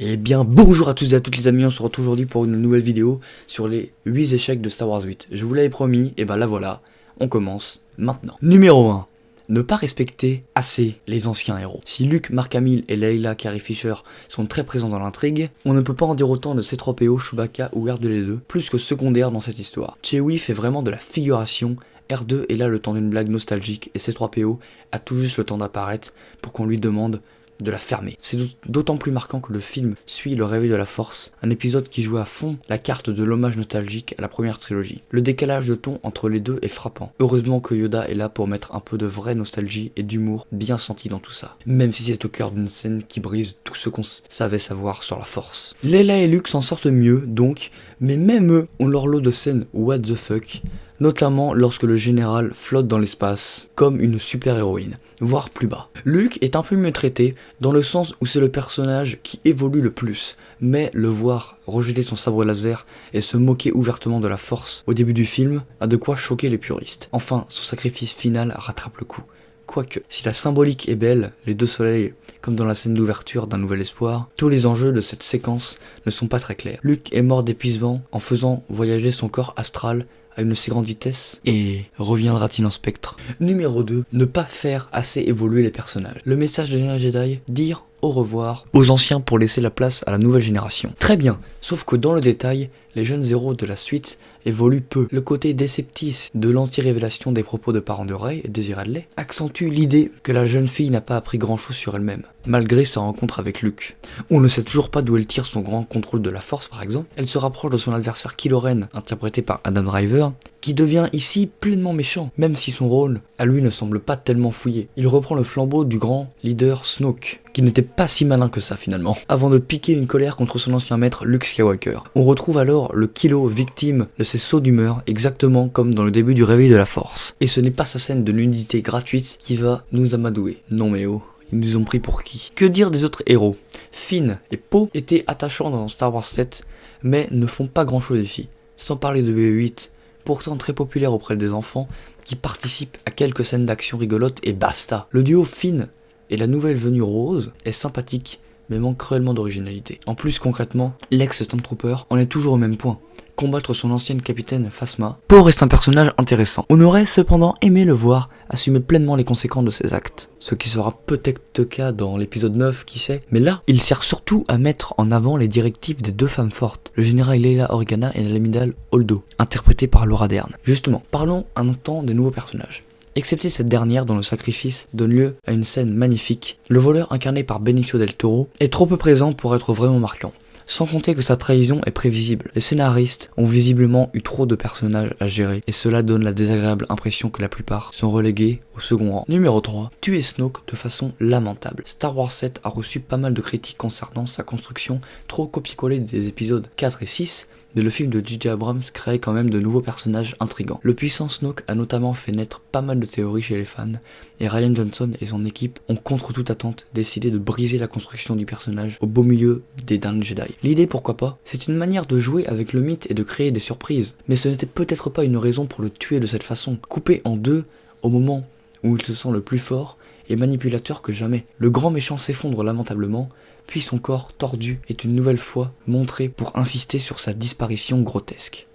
Eh bien bonjour à tous et à toutes les amis, on se retrouve aujourd'hui pour une nouvelle vidéo sur les 8 échecs de Star Wars 8. Je vous l'avais promis, et ben là voilà, on commence maintenant. Numéro 1. Ne pas respecter assez les anciens héros. Si Luke, Mark Hamill et Layla Carrie Fisher sont très présents dans l'intrigue, on ne peut pas en dire autant de C3PO, Chewbacca ou R2D2, plus que secondaires dans cette histoire. Chewie fait vraiment de la figuration, R2 est là le temps d'une blague nostalgique et C3PO a tout juste le temps d'apparaître pour qu'on lui demande de la fermer. C'est d'autant plus marquant que le film suit le réveil de la Force, un épisode qui joue à fond la carte de l'hommage nostalgique à la première trilogie. Le décalage de ton entre les deux est frappant. Heureusement que Yoda est là pour mettre un peu de vraie nostalgie et d'humour bien senti dans tout ça. Même si c'est au cœur d'une scène qui brise tout ce qu'on savait savoir sur la Force. Leia et Luke s'en sortent mieux donc, mais même eux ont leur lot de scènes what the fuck, notamment lorsque le général flotte dans l'espace comme une super-héroïne, voire plus bas. Luke est un peu mieux traité, dans le sens où c'est le personnage qui évolue le plus, mais le voir rejeter son sabre laser et se moquer ouvertement de la Force au début du film a de quoi choquer les puristes. Enfin, son sacrifice final rattrape le coup. Quoique, si la symbolique est belle, les deux soleils, comme dans la scène d'ouverture d'un Nouvel Espoir, tous les enjeux de cette séquence ne sont pas très clairs. Luke est mort d'épuisement en faisant voyager son corps astral à une si grande vitesse, et reviendra-t-il en spectre? Numéro 2, ne pas faire assez évoluer les personnages. Le message de Dernier Jedi, dire au revoir aux anciens pour laisser la place à la nouvelle génération. Très bien, sauf que dans le détail, les jeunes héros de la suite évoluent peu. Le côté déceptif de l'anti-révélation des propos de parents de Rey et Daisy Ridley accentue l'idée que la jeune fille n'a pas appris grand chose sur elle-même, malgré sa rencontre avec Luke. On ne sait toujours pas d'où elle tire son grand contrôle de la Force par exemple. Elle se rapproche de son adversaire Kylo Ren, interprété par Adam Driver, qui devient ici pleinement méchant, même si son rôle à lui ne semble pas tellement fouillé. Il reprend le flambeau du grand leader Snoke, qui n'était pas si malin que ça finalement, avant de piquer une colère contre son ancien maître Luke Skywalker. On retrouve alors le Kylo victime de ses sauts d'humeur, exactement comme dans le début du réveil de la Force. Et ce n'est pas sa scène de nudité gratuite qui va nous amadouer. Non mais oh, ils nous ont pris pour qui? Que dire des autres héros? Finn et Poe étaient attachants dans Star Wars 7, mais ne font pas grand chose ici. Sans parler de BB-8, pourtant très populaire auprès des enfants, qui participent à quelques scènes d'action rigolotes et basta. Le duo Finn et la nouvelle venue Rose est sympathique, mais manque cruellement d'originalité. En plus concrètement, l'ex-Stormtrooper en est toujours au même point. Combattre son ancienne capitaine Phasma, Poe reste un personnage intéressant. On aurait cependant aimé le voir assumer pleinement les conséquences de ses actes. Ce qui sera peut-être le cas dans l'épisode 9, qui sait. Mais là, il sert surtout à mettre en avant les directives des deux femmes fortes, le général Leia Organa et l'amiral Holdo, interprétés par Laura Dern. Justement, parlons un temps des nouveaux personnages. Excepté cette dernière dont le sacrifice donne lieu à une scène magnifique, le voleur incarné par Benicio del Toro est trop peu présent pour être vraiment marquant. Sans compter que sa trahison est prévisible. Les scénaristes ont visiblement eu trop de personnages à gérer, et cela donne la désagréable impression que la plupart sont relégués au second rang. Numéro 3. Tuer Snoke de façon lamentable. Star Wars 7 a reçu pas mal de critiques concernant sa construction trop copier-coller des épisodes 4 et 6, mais le film de J.J. Abrams crée quand même de nouveaux personnages intrigants. Le puissant Snoke a notamment fait naître pas mal de théories chez les fans, et Rian Johnson et son équipe ont contre toute attente décidé de briser la construction du personnage au beau milieu des Derniers Jedi. L'idée, pourquoi pas, c'est une manière de jouer avec le mythe et de créer des surprises, mais ce n'était peut-être pas une raison pour le tuer de cette façon, coupé en deux au moment où il se sent le plus fort et manipulateur que jamais. Le grand méchant s'effondre lamentablement, puis son corps tordu est une nouvelle fois montré pour insister sur sa disparition grotesque.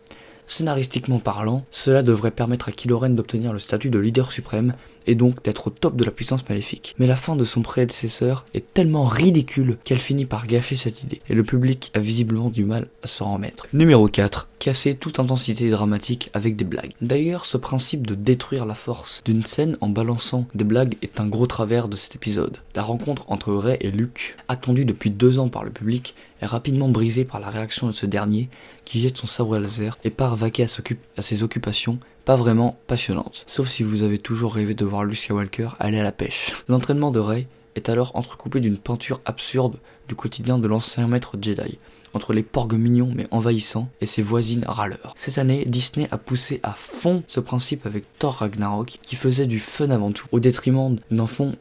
Scénaristiquement parlant, cela devrait permettre à Kylo Ren d'obtenir le statut de leader suprême et donc d'être au top de la puissance maléfique. Mais la fin de son prédécesseur est tellement ridicule qu'elle finit par gâcher cette idée, et le public a visiblement du mal à s'en remettre. Numéro 4. Casser toute intensité dramatique avec des blagues. D'ailleurs, ce principe de détruire la force d'une scène en balançant des blagues est un gros travers de cet épisode. La rencontre entre Rey et Luke, attendue depuis 2 ans par le public, est rapidement brisée par la réaction de ce dernier qui jette son sabre laser et part vaquer à ses occupations pas vraiment passionnantes. Sauf si vous avez toujours rêvé de voir Luke Skywalker aller à la pêche. L'entraînement de Rey est alors entrecoupé d'une peinture absurde du quotidien de l'ancien maître Jedi, entre les porgs mignons mais envahissants et ses voisines râleurs. Cette année, Disney a poussé à fond ce principe avec Thor Ragnarok, qui faisait du fun avant tout, au détriment d'un fond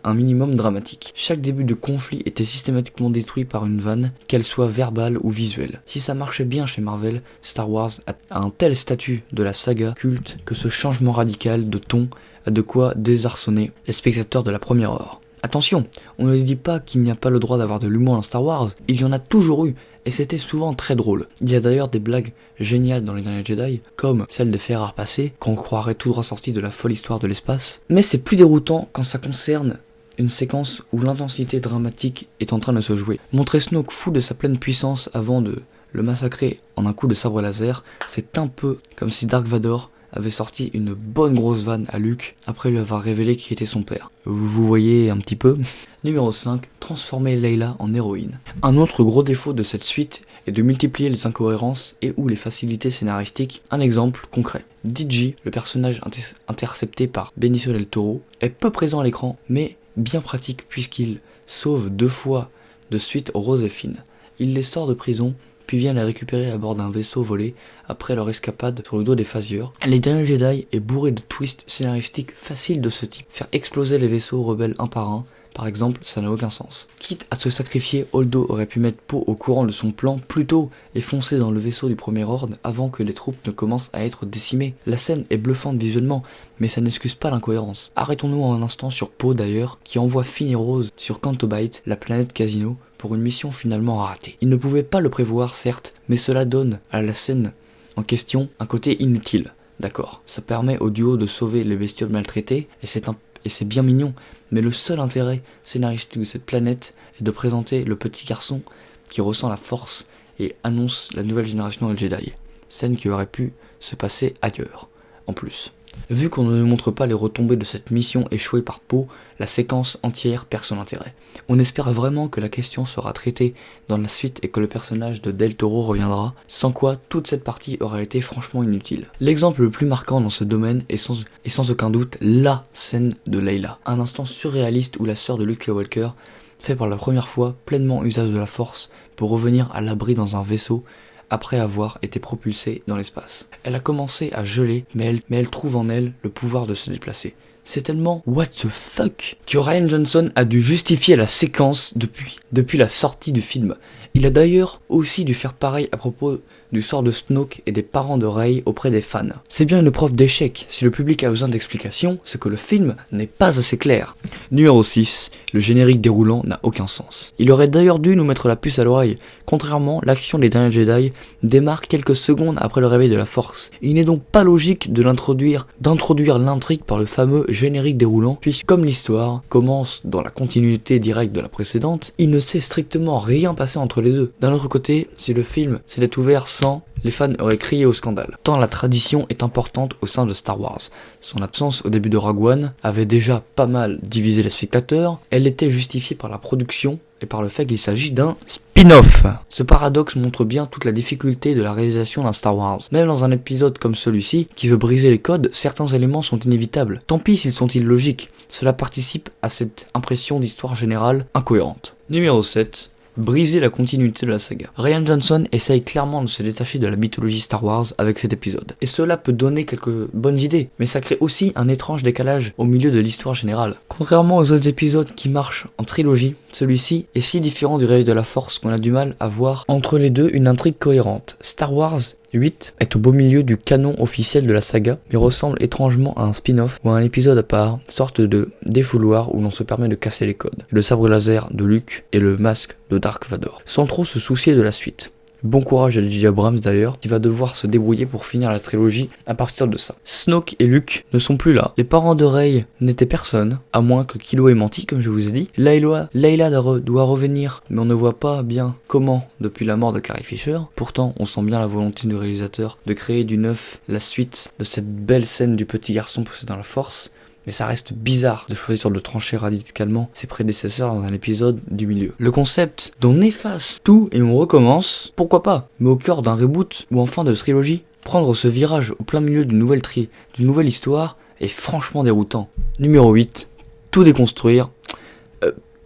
un minimum dramatique. Chaque début de conflit était systématiquement détruit par une vanne, qu'elle soit verbale ou visuelle. Si ça marchait bien chez Marvel, Star Wars a un tel statut de la saga culte que ce changement radical de ton a de quoi désarçonner les spectateurs de la première heure. Attention, on ne dit pas qu'il n'y a pas le droit d'avoir de l'humour dans Star Wars, il y en a toujours eu, et c'était souvent très drôle. Il y a d'ailleurs des blagues géniales dans les derniers Jedi, comme celle de Ferrar passé, qu'on croirait tout droit sorti de la folle histoire de l'espace. Mais c'est plus déroutant quand ça concerne une séquence où l'intensité dramatique est en train de se jouer. Montrer Snoke fou de sa pleine puissance avant de le massacrer en un coup de sabre laser, c'est un peu comme si Dark Vador avait sorti une bonne grosse vanne à Luke après lui avoir révélé qui était son père. Vous voyez un petit peu. Numéro 5, transformer Leila en héroïne. Un autre gros défaut de cette suite est de multiplier les incohérences et ou les facilités scénaristiques. Un exemple concret. DJ, le personnage intercepté par Benicio del Toro, est peu présent à l'écran, mais bien pratique puisqu'il sauve 2 fois de suite Rose et Finn. Il les sort de prison, puis vient les récupérer à bord d'un vaisseau volé après leur escapade sur le dos des Phaseurs. Les derniers Jedi est bourré de twists scénaristiques faciles de ce type. Faire exploser les vaisseaux rebelles un par un, par exemple, ça n'a aucun sens. Quitte à se sacrifier, Holdo aurait pu mettre Poe au courant de son plan plus tôt et foncer dans le vaisseau du Premier Ordre avant que les troupes ne commencent à être décimées. La scène est bluffante visuellement, mais ça n'excuse pas l'incohérence. Arrêtons-nous un instant sur Poe d'ailleurs, qui envoie Finn et Rose sur Canto Bight, la planète Casino, pour une mission finalement ratée. Il ne pouvait pas le prévoir, certes, mais cela donne à la scène en question un côté inutile. D'accord, ça permet au duo de sauver les bestioles maltraitées, et c'est bien mignon, mais le seul intérêt scénaristique de cette planète est de présenter le petit garçon qui ressent la force et annonce la nouvelle génération de Jedi. Scène qui aurait pu se passer ailleurs, en plus. Vu qu'on ne montre pas les retombées de cette mission échouée par Poe, la séquence entière perd son intérêt. On espère vraiment que la question sera traitée dans la suite et que le personnage de Del Toro reviendra, sans quoi toute cette partie aurait été franchement inutile. L'exemple le plus marquant dans ce domaine est sans aucun doute la scène de Leila, un instant surréaliste où la sœur de Luke Skywalker fait pour la première fois pleinement usage de la force pour revenir à l'abri dans un vaisseau après avoir été propulsée dans l'espace. Elle a commencé à geler, mais elle trouve en elle le pouvoir de se déplacer. C'est tellement what the fuck que Rian Johnson a dû justifier la séquence depuis la sortie du film. Il a d'ailleurs aussi dû faire pareil à propos du sort de Snoke et des parents de Rey auprès des fans. C'est bien une preuve d'échec. Si le public a besoin d'explications, c'est que le film n'est pas assez clair. Numéro 6, le générique déroulant n'a aucun sens. Il aurait d'ailleurs dû nous mettre la puce à l'oreille. Contrairement, l'action des derniers Jedi démarre quelques secondes après le réveil de la Force. Il n'est donc pas logique d'introduire l'intrigue par le fameux générique déroulant, puisque comme l'histoire commence dans la continuité directe de la précédente, il ne s'est strictement rien passé entre les deux. D'un autre côté, si le film s'était ouvert sans, les fans auraient crié au scandale. Tant la tradition est importante au sein de Star Wars. Son absence au début de Rogue One avait déjà pas mal divisé les spectateurs, elle était justifiée par la production et par le fait qu'il s'agit d'un spin-off. Ce paradoxe montre bien toute la difficulté de la réalisation d'un Star Wars. Même dans un épisode comme celui-ci, qui veut briser les codes, certains éléments sont inévitables. Tant pis s'ils sont illogiques, cela participe à cette impression d'histoire générale incohérente. Numéro 7. Briser la continuité de la saga. Rian Johnson essaye clairement de se détacher de la mythologie Star Wars avec cet épisode. Et cela peut donner quelques bonnes idées, mais ça crée aussi un étrange décalage au milieu de l'histoire générale. Contrairement aux autres épisodes qui marchent en trilogie, celui-ci est si différent du Réveil de la Force qu'on a du mal à voir entre les deux une intrigue cohérente. Star Wars 8 est au beau milieu du canon officiel de la saga, mais ressemble étrangement à un spin-off ou à un épisode à part, sorte de défouloir où l'on se permet de casser les codes. Le sabre laser de Luke et le masque de Dark Vador, sans trop se soucier de la suite. Bon courage à J.J. Abrams d'ailleurs, qui va devoir se débrouiller pour finir la trilogie à partir de ça. Snoke et Luke ne sont plus là. Les parents de Rey n'étaient personne, à moins que Kylo ait menti, comme je vous ai dit. Leila doit revenir, mais on ne voit pas bien comment depuis la mort de Carrie Fisher. Pourtant, on sent bien la volonté du réalisateur de créer du neuf la suite de cette belle scène du petit garçon possédant la force. Mais ça reste bizarre de choisir de trancher radicalement ses prédécesseurs dans un épisode du milieu. Le concept d'on efface tout et on recommence, pourquoi pas? Mais au cœur d'un reboot ou en fin de trilogie, prendre ce virage au plein milieu d'une nouvelle histoire est franchement déroutant. Numéro 8, tout déconstruire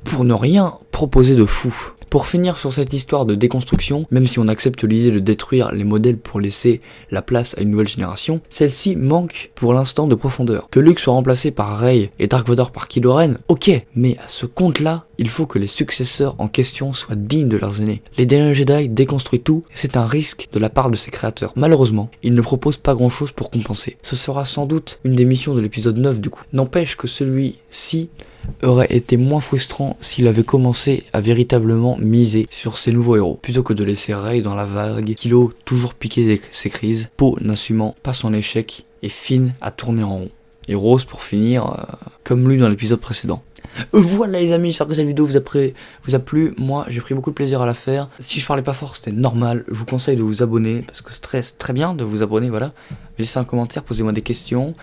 pour ne rien proposer de fou. Pour finir sur cette histoire de déconstruction, même si on accepte l'idée de détruire les modèles pour laisser la place à une nouvelle génération, celle-ci manque pour l'instant de profondeur. Que Luke soit remplacé par Rey et Dark Vador par Kylo Ren, ok, mais à ce compte-là, Il faut que les successeurs en question soient dignes de leurs aînés. Les derniers Jedi déconstruisent tout et c'est un risque de la part de ses créateurs. Malheureusement, ils ne proposent pas grand chose pour compenser. Ce sera sans doute une des missions de l'épisode 9 du coup. N'empêche que celui-ci aurait été moins frustrant s'il avait commencé à véritablement miser sur ses nouveaux héros, plutôt que de laisser Rey dans la vague, Kylo toujours piqué ses crises, Poe n'assumant pas son échec et Finn à tourner en rond. Et Rose pour finir, comme lui dans l'épisode précédent. Voilà les amis, j'espère que cette vidéo vous a plu. Moi j'ai pris beaucoup de plaisir à la faire. Si je parlais pas fort c'était normal. Je vous conseille de vous abonner parce que c'est très bien de vous abonner, voilà. Laissez un commentaire, posez-moi des questions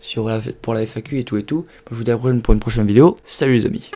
pour la FAQ et tout. Moi, je vous dis à la prochaine pour une prochaine vidéo. Salut les amis.